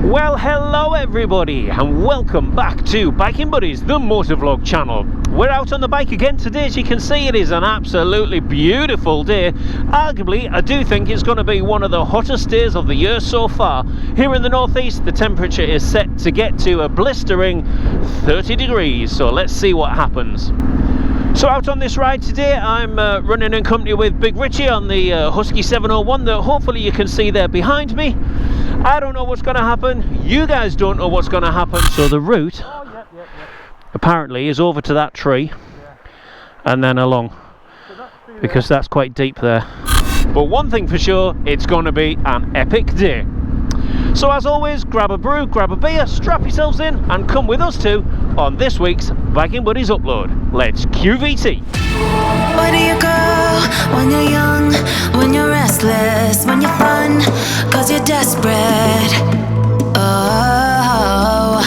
Well, hello everybody and welcome back to Biking Buddies, the motovlog channel. We're out on the bike again today. As you can see, it is an absolutely beautiful day. Arguably, I do think it's going to be one of the hottest days of the year so far. Here in the northeast, the temperature is set to get to a blistering 30 degrees, so let's see what happens. So out on this ride today, I'm running in company with Big Richie on the Husky 701 that hopefully you can see there behind me. I don't know what's going to happen, you guys don't know what's going to happen. So the route apparently is over to that tree and then along, because that's quite deep there. But one thing for sure, it's going to be an epic day. So as always, grab a brew, grab a beer, strap yourselves in and come with us too on this week's Biking Buddies upload. Let's QVT. Where do you go when you're young, when you're restless, when you're fun, cause you're desperate? Oh,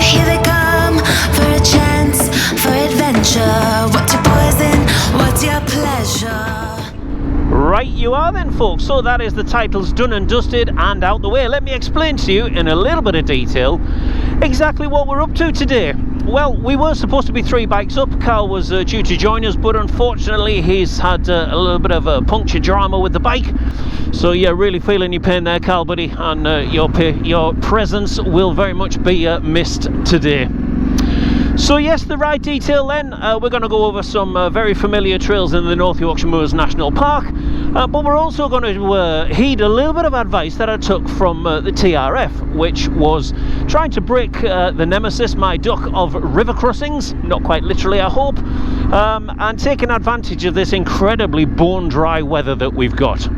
here they come for a chance, for adventure. What's your poison, what's your pleasure? Right you are then folks, so that is the titles done and dusted and out the way. Let me explain to you in a little bit of detail exactly what we're up to today. Well, we were supposed to be 3 bikes up. Carl was due to join us, but unfortunately he's had a little bit of a puncture drama with the bike. So yeah, really feeling your pain there, Carl, buddy, and your presence will very much be missed today. So yes, the ride detail then, we're going to go over some very familiar trails in the North Yorkshire Moors National Park, but we're also going to heed a little bit of advice that I took from the TRF, which was trying to break the nemesis, my duck, of river crossings, not quite literally I hope, and taking advantage of this incredibly bone dry weather that we've got.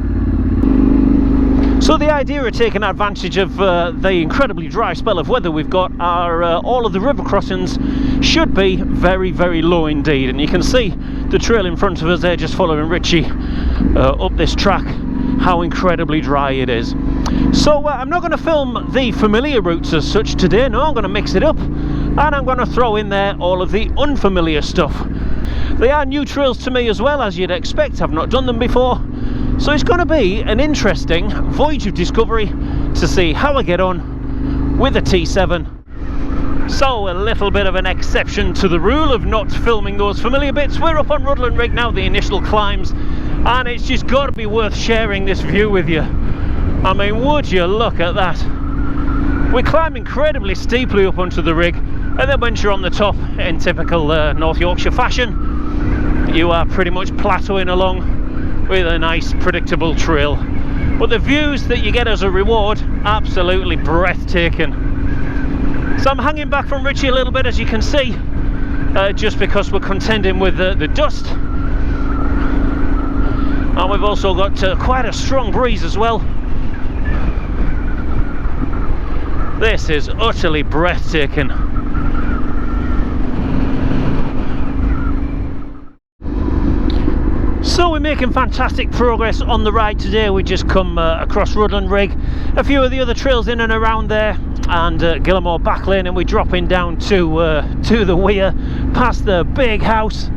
So the idea of taking advantage of the incredibly dry spell of weather we've got are all of the river crossings should be very, very low indeed. And you can see the trail in front of us there, just following Richie up this track, how incredibly dry it is. So I'm not going to film the familiar routes as such today, no, I'm going to mix it up and I'm going to throw in there all of the unfamiliar stuff. They are new trails to me as well, as you'd expect. I've not done them before. So it's going to be an interesting voyage of discovery to see how I get on with the T7. So a little bit of an exception to the rule of not filming those familiar bits. We're up on Rudland Rig now, the initial climbs, and it's just got to be worth sharing this view with you. I mean, would you look at that? We climb incredibly steeply up onto the rig, and then once you're on the top, in typical North Yorkshire fashion, you are pretty much plateauing along with a nice predictable trail. But the views that you get as a reward, absolutely breathtaking. So I'm hanging back from Richie a little bit, as you can see, just because we're contending with the dust. And we've also got quite a strong breeze as well. This is utterly breathtaking. So we're making fantastic progress on the ride today. We just come across Rudland Rig, a few of the other trails in and around there, and Gillamore back lane, and we're dropping down to the weir past the big house.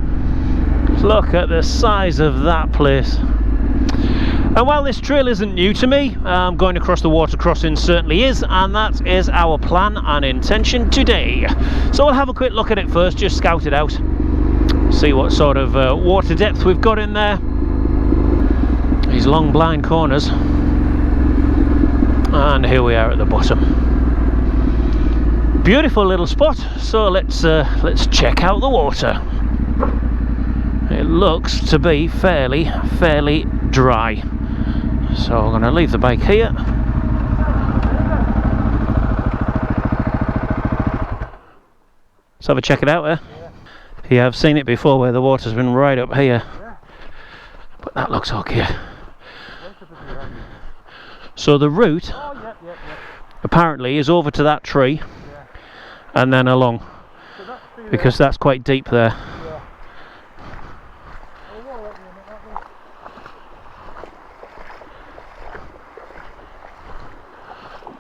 Look at the size of that place. And while this trail isn't new to me, going across the water crossing certainly is, and that is our plan and intention today. So we'll have a quick look at it first, just scout it out. See what sort of water depth we've got in there. These long blind corners. And here we are at the bottom. Beautiful little spot, so let's check out the water. It looks to be fairly dry. So I'm going to leave the bike here. Let's have a check it out there. Yeah, I've seen it before where the water's been right up here, but that looks okay. So the route apparently is over to that tree and then along, because that's quite deep there.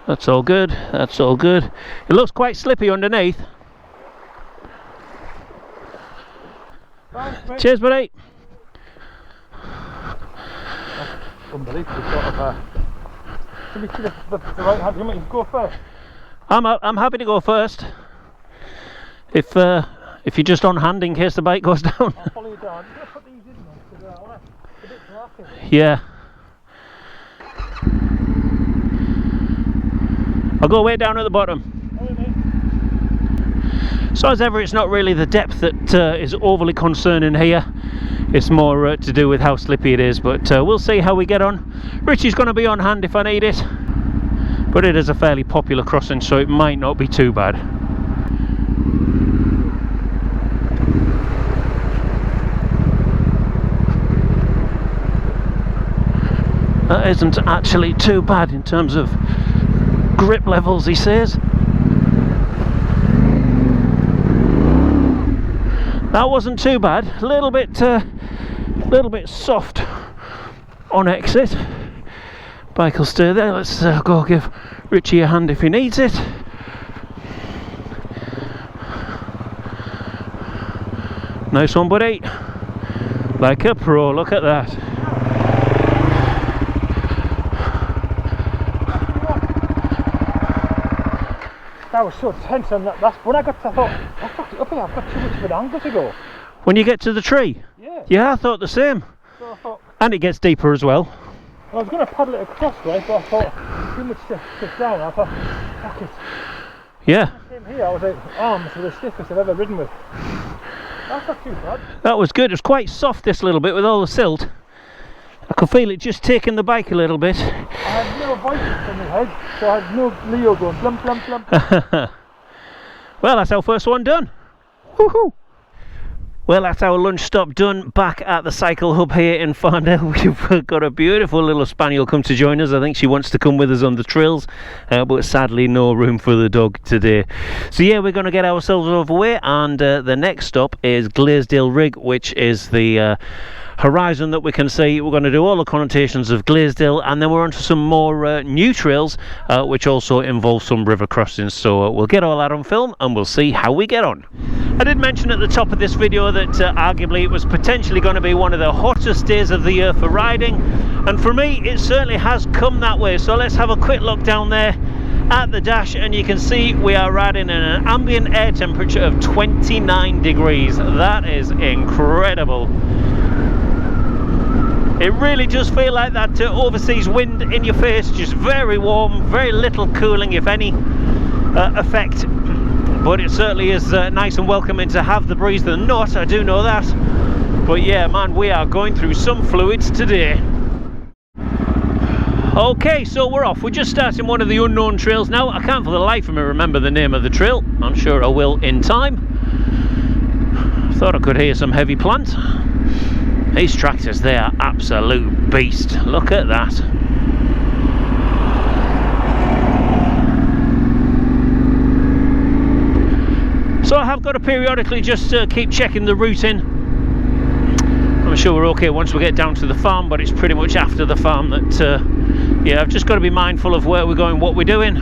That's all good, that's all good. It looks quite slippy underneath. Cheers, buddy. Unbelievable sort of to be to the right hand. You want me to go first? I'm happy to go first. If you're just on hand in case the bike goes down. I'll follow you down. I'm just going to put these in now because I want a bit black in it. Yeah. I'll go way down at the bottom. So as ever, it's not really the depth that is overly concerning here. It's more to do with how slippy it is, but we'll see how we get on. Richie's going to be on hand if I need it, but it is a fairly popular crossing, so it might not be too bad. That isn't actually too bad in terms of grip levels, he says. That wasn't too bad. A little bit soft on exit. Bike will stay there. Let's go give Richie a hand if he needs it. Nice one, buddy. Like a pro. Look at that. That was so tense on that last. When I got to, I thought, I fucked it up here. I've got too much of an angle to go. When you get to the tree? Yeah, I thought the same. So I thought, and it gets deeper as well. I was going to paddle it across, right, but I thought too much to down. I thought, fuck it. Yeah. When I came here, I was like, arms were the stiffest I've ever ridden with. That's not too bad. That was good. It was quite soft, this little bit, with all the silt. I could feel it just taking the bike a little bit. I had no voice in my head, so I had no Leo going plump, plump, plump. Well, that's our first one done. Woohoo! Well, that's our lunch stop done back at the cycle hub here in Farndale. We've got a beautiful little spaniel come to join us. I think she wants to come with us on the trails, but sadly no room for the dog today. So yeah, we're going to get ourselves overway, and the next stop is Glaisdale Rig, which is the horizon that we can see. We're going to do all the connotations of Glaisdale, and then we're on to some more new trails, which also involve some river crossings. So we'll get all that on film and we'll see how we get on. I did mention at the top of this video that arguably it was potentially going to be one of the hottest days of the year for riding, and for me it certainly has come that way. So let's have a quick look down there at the dash, and you can see we are riding in an ambient air temperature of 29 degrees. That is incredible. It really does feel like that overseas wind in your face, just very warm, very little cooling, if any, effect. But it certainly is nice and welcoming to have the breeze than not, I do know that. But yeah, man, we are going through some fluids today. Okay, so we're off. We're just starting one of the unknown trails now. I can't for the life of me remember the name of the trail. I'm sure I will in time. Thought I could hear some heavy plant. These tractors, they are absolute beast. Look at that. So I have got to periodically just keep checking the routing. I'm sure we're okay once we get down to the farm, but it's pretty much after the farm that, yeah, I've just got to be mindful of where we're going, what we're doing.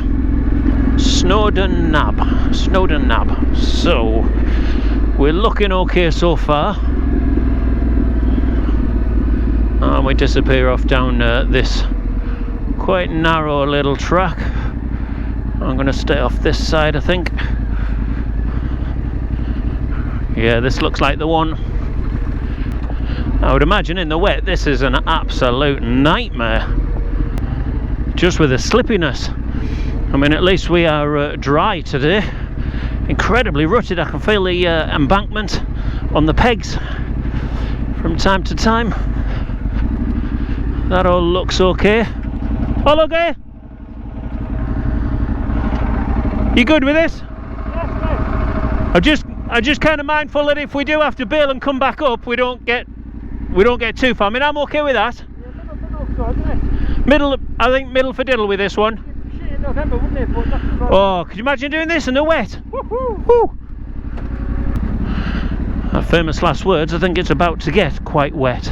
Snowdon Nab. So, we're looking okay so far. And we disappear off down this quite narrow little track. I'm going to stay off this side, I think. Yeah, this looks like the one. I would imagine in the wet this is an absolute nightmare, just with the slippiness. I mean, at least we are dry today. Incredibly rutted. I can feel the embankment on the pegs from time to time. That all looks okay. All okay? You good with this? Yes, mate. I'm just kind of mindful that if we do have to bail and come back up, we don't get too far. I mean, I'm okay with that. Yeah, middle, isn't it? Middle, I think middle for diddle with this one. Shit in November, wouldn't it? But that's Oh, could you imagine doing this in the wet? woohoo! Woo! Our famous last words. I think it's about to get quite wet.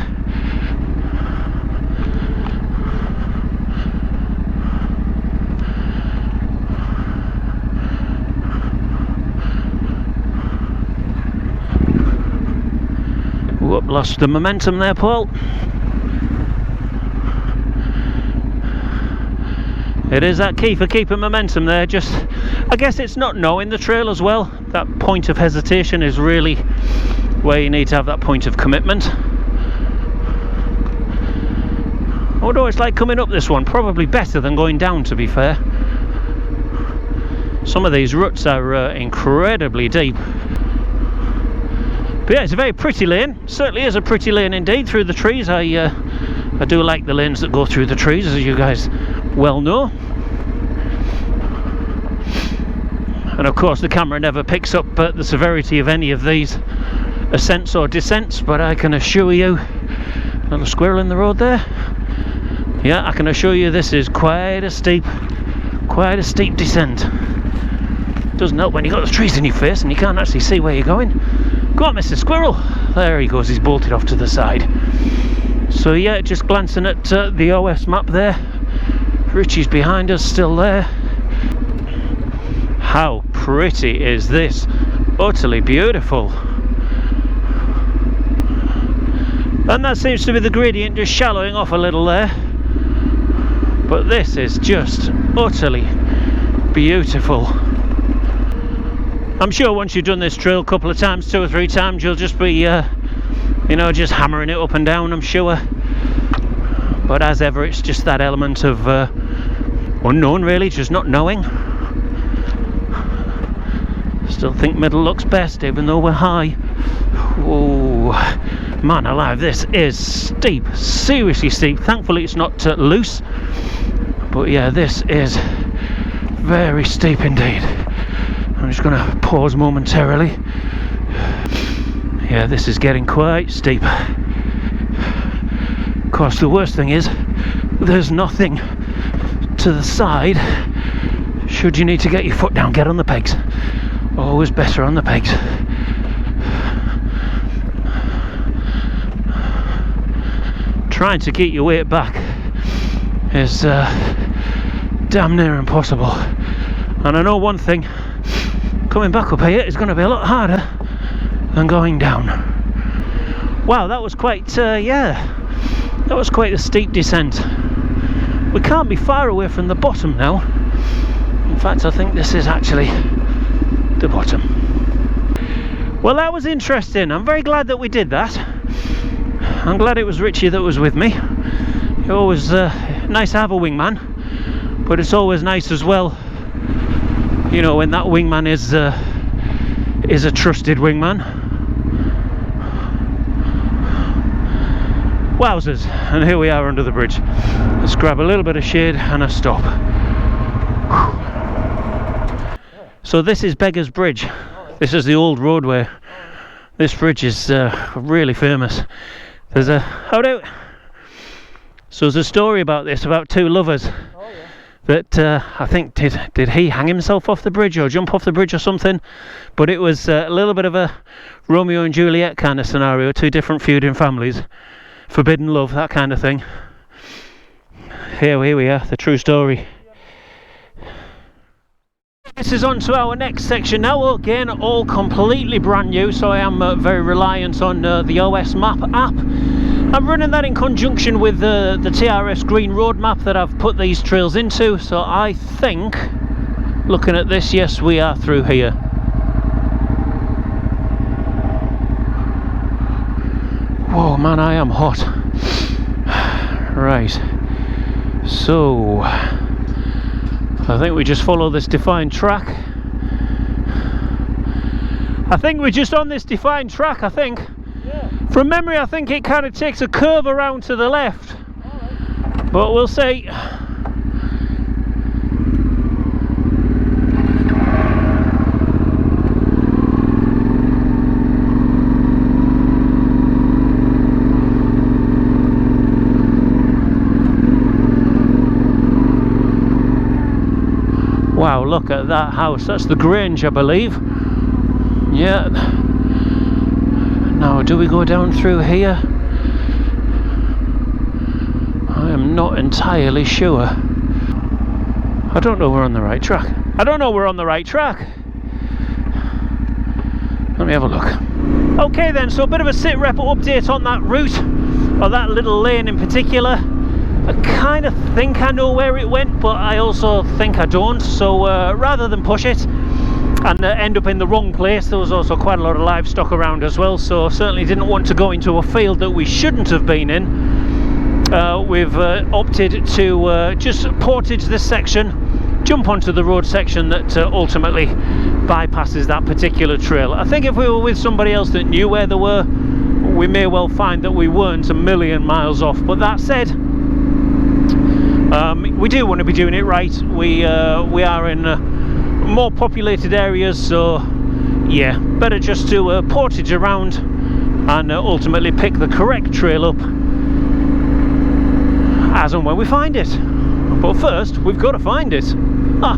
Whoop, lost the momentum there, Paul. It is that key for keeping momentum there. Just, I guess it's not knowing the trail as well. That point of hesitation is really where you need to have that point of commitment. Although it's like coming up this one, probably better than going down, to be fair. Some of these ruts are incredibly deep. But yeah, it's a very pretty lane. Certainly is a pretty lane indeed, through the trees. I do like the lanes that go through the trees, as you guys well know. And of course the camera never picks up the severity of any of these ascents or descents, but I can assure you, another squirrel in the road there. Yeah, I can assure you this is quite a steep descent. Doesn't help when you've got the trees in your face and you can't actually see where you're going. Go on, Mr. Squirrel. There he goes, he's bolted off to the side. So yeah, just glancing at the OS map there. Richie's behind us, still there. How pretty is this? Utterly beautiful. And that seems to be the gradient just shallowing off a little there. But this is just utterly beautiful. I'm sure once you've done this trail a couple of times, 2 or 3 times, you'll just be, you know, just hammering it up and down, I'm sure. But as ever, it's just that element of unknown, really, just not knowing. Still think middle looks best, even though we're high. Oh, man alive, this is steep, seriously steep. Thankfully it's not loose, but yeah, this is very steep indeed. I'm just going to pause momentarily. Yeah, this is getting quite steep. Of course, the worst thing is there's nothing to the side. Should you need to get your foot down, get on the pegs. Always better on the pegs. Trying to keep your weight back is damn near impossible. And I know one thing, coming back up here is going to be a lot harder than going down. Wow, that was quite, yeah, that was quite a steep descent. We can't be far away from the bottom now. In fact, I think this is actually the bottom. Well, that was interesting. I'm very glad that we did that. I'm glad it was Richie that was with me. It's always nice to have a wingman, but it's always nice as well, you know, when that wingman is a trusted wingman. Wowzers, and here we are under the bridge. Let's grab a little bit of shade and a stop. So this is Beggar's Bridge. This is the old roadway. This bridge is really famous. There's a So there's a story about this, about 2 lovers. Oh, yeah. That I think did he hang himself off the bridge or jump off the bridge or something? But it was a little bit of a Romeo and Juliet kind of scenario. 2 different feuding families, forbidden love, that kind of thing. Here we are, the true story. This is on to our next section now, again all completely brand new, so I am very reliant on the OS Map app. I'm running that in conjunction with the TRS Green Road map that I've put these trails into, so I think, looking at this, yes, we are through here. Whoa man, I am hot. Right, so I think we just follow this defined track. I think we're just on this defined track, I think. Yeah. From memory, I think it kind of takes a curve around to the left. Right. But we'll see. Wow, look at that house. That's the Grange, I believe. Yeah. Now, do we go down through here? I am not entirely sure. I don't know we're on the right track. I don't know we're on the right track. Let me have a look. Okay then, so a bit of a sit rep update on that route, or that little lane in particular. I kind of think I know where it went, but I also think I don't. So rather than push it and end up in the wrong place, there was also quite a lot of livestock around as well, so certainly didn't want to go into a field that we shouldn't have been in. We've opted to just portage this section, jump onto the road section that ultimately bypasses that particular trail. I think if we were with somebody else that knew where they were, we may well find that we weren't a million miles off. But that said, we do want to be doing it right. We are in more populated areas, so yeah, better just to portage around and ultimately pick the correct trail up as and when we find it. But first, we've got to find it. Ah.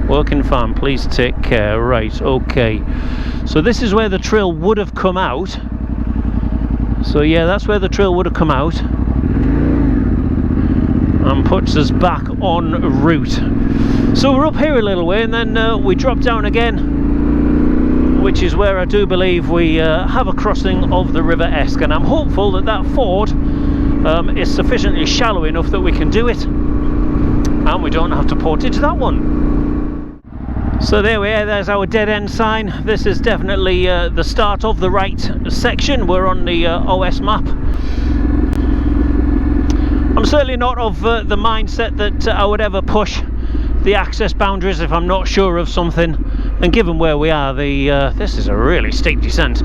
Working farm, please take care. Right, okay. So this is where the trail would have come out. So yeah, that's where the trail would have come out. And puts us back en route. So we're up here a little way and then we drop down again, which is where I do believe we have a crossing of the River Esk, and I'm hopeful that that ford is sufficiently shallow enough that we can do it and we don't have to portage that one. So there we are, there's our dead end sign. This is definitely the start of the right section. We're on the OS map. I'm certainly not of the mindset that I would ever push the access boundaries if I'm not sure of something, and given where we are, this is a really steep descent.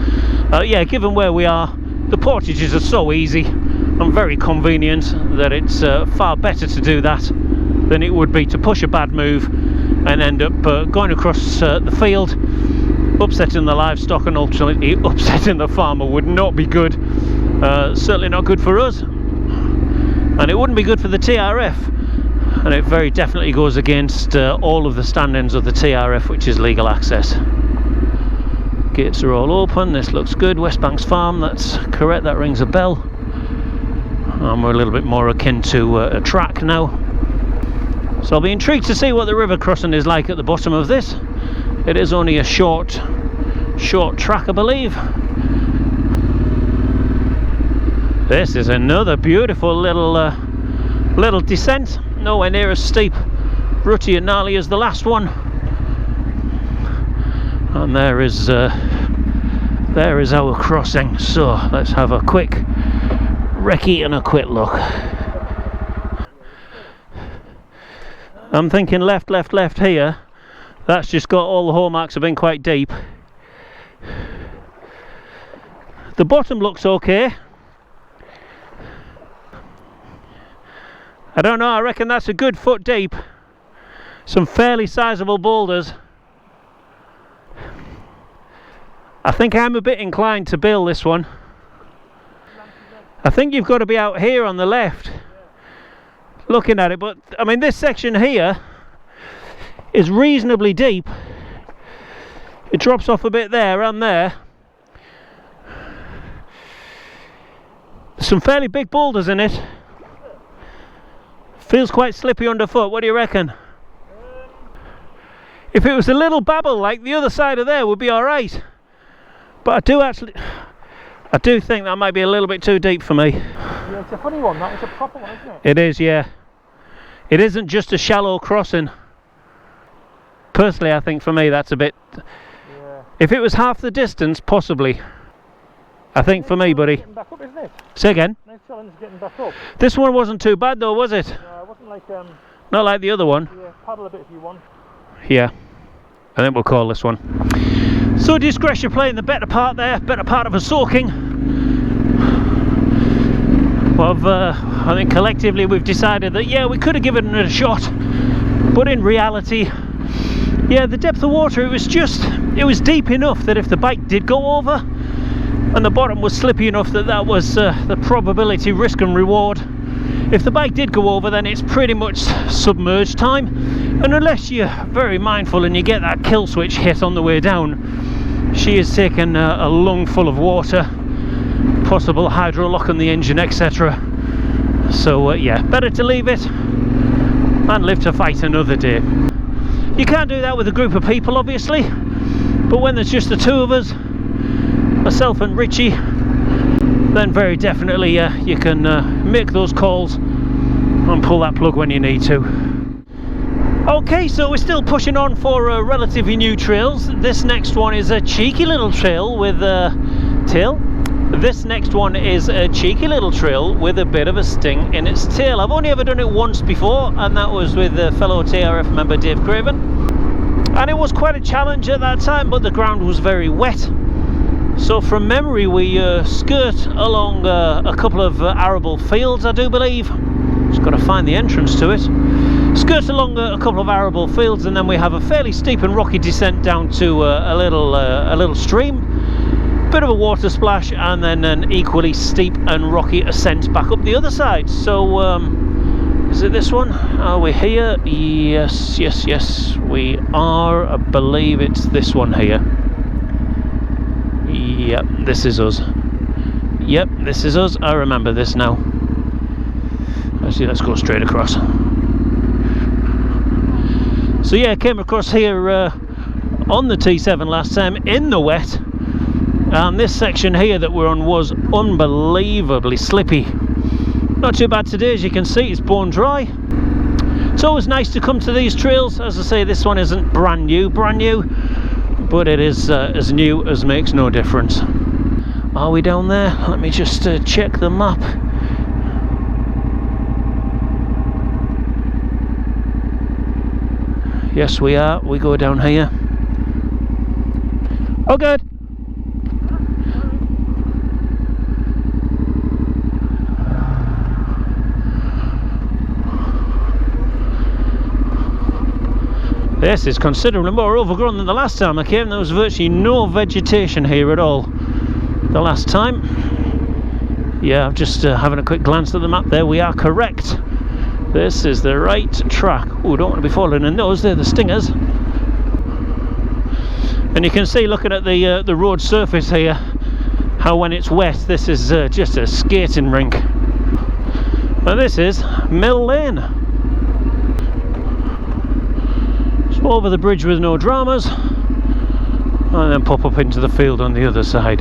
Yeah, given where we are, the portages are so easy and very convenient that it's far better to do that than it would be to push a bad move and end up going across the field, upsetting the livestock and ultimately upsetting the farmer. Would not be good. Certainly not good for us, and it wouldn't be good for the TRF, and it very definitely goes against all of the stand-ins of the TRF, which is legal access. Gates are all open. This looks good. West Banks Farm, that's correct, that rings a bell. And we're a little bit more akin to a track now. So I'll be intrigued to see what the river crossing is like at the bottom of this. It is only a short track, I believe. This is another beautiful little descent, nowhere near as steep, rutty and gnarly as the last one. And there is our crossing. So let's have a quick recce and a quick look. I'm thinking left here. That's just got all the hallmarks have been quite deep. The bottom looks okay. I don't know, I reckon that's a good foot deep. Some fairly sizable boulders. I think I'm a bit inclined to bill this one. I think you've got to be out here on the left looking at it, but I mean this section here is reasonably deep. It drops off a bit there and there. There's some fairly big boulders in it. Feels quite slippy underfoot. What do you reckon? If it was a little babble like the other side of there would be alright, but I do think that might be a little bit too deep for me. Yeah, it's a funny one, that is a proper one, isn't it? It is, yeah. It isn't just a shallow crossing. Personally, I think for me that's a bit... Yeah. If it was half the distance, possibly. I think for me, buddy. Getting back up, isn't it? Say again? Nice challenge getting back up. This one wasn't too bad though, was it? No, it wasn't like... Not like the other one. Yeah, paddle a bit if you want. Yeah. I think we'll call this one. So discretion playing the better part there, better part of a soaking. I think collectively we've decided that yeah, we could have given it a shot, but in reality, yeah, the depth of water, it was deep enough that if the bike did go over, and the bottom was slippy enough that was the probability risk and reward. If the bike did go over, then it's pretty much submerged time, and unless you're very mindful and you get that kill switch hit on the way down, she has taken a lung full of water, possible hydro lock on the engine, etc. So yeah, better to leave it and live to fight another day. You can't do that with a group of people obviously, but when there's just the two of us, myself and Richie, then very definitely you can make those calls and pull that plug when you need to. Okay, so we're still pushing on for relatively new trails. This next one is a cheeky little trail with a tail. This next one is a cheeky little trail with a bit of a sting in its tail. I've only ever done it once before, and that was with fellow TRF member Dave Craven. And it was quite a challenge at that time, but the ground was very wet. So from memory we skirt along a couple of arable fields, I do believe. Just got to find the entrance to it. Skirt along a couple of arable fields, and then we have a fairly steep and rocky descent down to a little stream. Bit of a water splash, and then an equally steep and rocky ascent back up the other side. So is it this one? Are we here? Yes, yes, yes, we are. I believe it's this one here. Yep, this is us. Yep, this is us. I remember this now. Actually, let's go straight across. So yeah, came across here on the T7 last time in the wet, and this section here that we're on was unbelievably slippy. Not too bad today, as you can see. It's bone dry. It's always nice to come to these trails. As I say, this one isn't brand new, but it is as new as makes no difference. Are we down there? Let me just check the map. Yes, we are. We go down here. Oh, good. This is considerably more overgrown than the last time I came. There was virtually no vegetation here at all the last time. Yeah, I'm just having a quick glance at the map there. We are correct. This is the right track. Oh, don't want to be falling in those. They're the stingers. And you can see, looking at the road surface here, how when it's wet, this is just a skating rink. And this is Mill Lane. So over the bridge with no dramas, and then pop up into the field on the other side.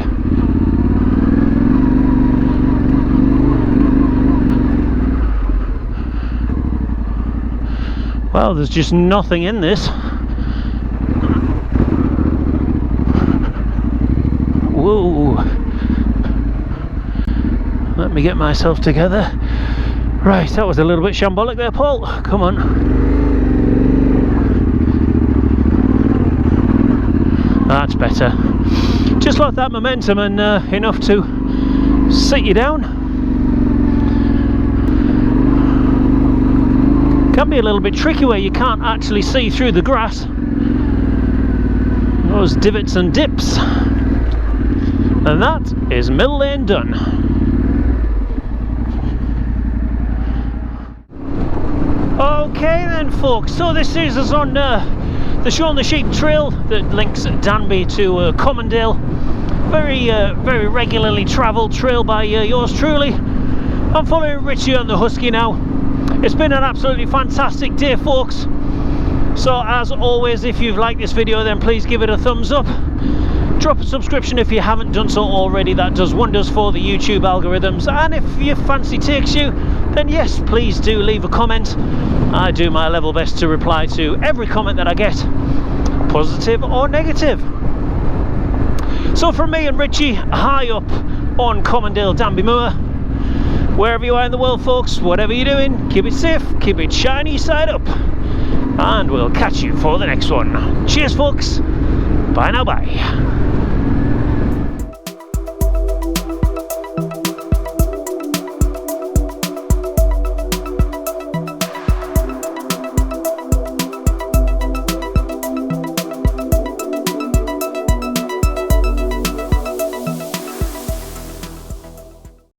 Well, there's just nothing in this. Whoa. Let me get myself together. Right, that was a little bit shambolic there, Paul. Come on. That's better. Just like that momentum, and enough to sit you down. Can be a little bit tricky where you can't actually see through the grass. Those divots and dips. And that is Mill Lane done. Okay then, folks, so this is us on the Shaun the Sheep trail that links Danby to Commondale. Very regularly travelled trail by yours truly. I'm following Richie on the Husky now. It's been an absolutely fantastic day, folks. So as always, if you've liked this video, then please give it a thumbs up. Drop a subscription if you haven't done so already. That does wonders for the YouTube algorithms. And if your fancy takes you, then yes, please do leave a comment. I do my level best to reply to every comment that I get, positive or negative. So from me and Richie, high up on Commondale Danby Moor, wherever you are in the world, folks, whatever you're doing, keep it safe, keep it shiny side up, and we'll catch you for the next one. Cheers, folks. Bye now, bye.